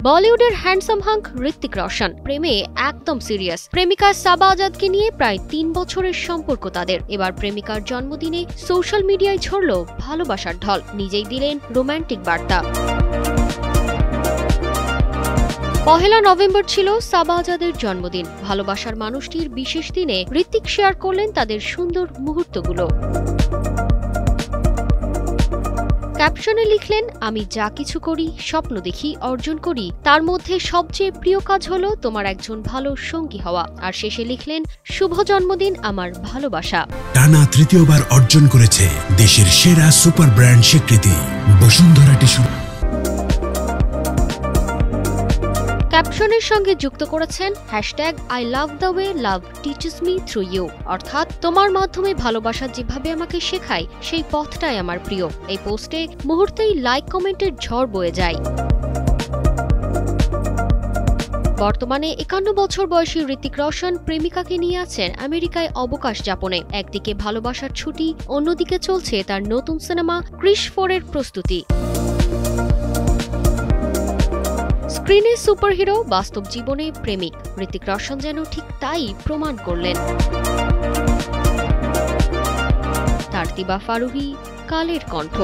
বলিউডের handsome hunk Hrithik Roshan প্রেমে একদম সিরিয়াস। প্রেমিকা সাবা আজাদকে নিয়ে প্রায় ৩ বছরের সম্পর্ক তাদের। এবার প্রেমিকার জন্মদিনে সোশ্যাল মিডিয়ায় ছড়ল ভালোবাসার ঢল, নিজেই দিলেন রোমান্টিক বার্তা। ১ নভেম্বর ছিল সাবা আজাদের জন্মদিন। ভালোবাসার মানুষটির বিশেষ দিনে ঋত্বিক শেয়ার করলেন তাদের সুন্দর মুহূর্তগুলো। ক্যাপশনে লিখলেন, আমি যা কিছু করি, স্বপ্ন দেখি, অর্জন করি, তার মধ্যে সবচেয়ে প্রিয় কাজ হলো তোমার একজন ভালো সঙ্গী হওয়া। আর শেষে লিখলেন, শুভ জন্মদিন আমার ভালোবাসা। টানা তৃতীয়বার অর্জন করেছে দেশের সেরা সুপার ব্র্যান্ড স্বীকৃতি বসুন্ধরা টিস্যু। ক্যাপশনের সঙ্গে যুক্ত করেছেন #I love the way love teaches me through you, অর্থাৎ তোমার মাধ্যমে ভালোবাসা যেভাবে আমাকে শেখায় সেই পথটাই আমার প্রিয়। এই পোস্টে মুহূর্তেই লাইক কমেন্টের ঝড় বয়ে যায়। বর্তমানে ৫১ বছর বয়সী ঋত্বিক রোশন প্রেমিকাকে নিয়ে আছেন আমেরিকায় অবকাশ যাপনে। একদিকে ভালোবাসার ছুটি, অন্যদিকে চলছে তার নতুন সিনেমা ক্রিশ 4-এর প্রস্তুতি। স্ক্রিনে সুপারহিরো, বাস্তব জীবনে প্রেমিক, ঋত্বিক রোশন যেন ঠিক তাই প্রমাণ করলেন। তারতিবা ফারুহী, কালের কণ্ঠ।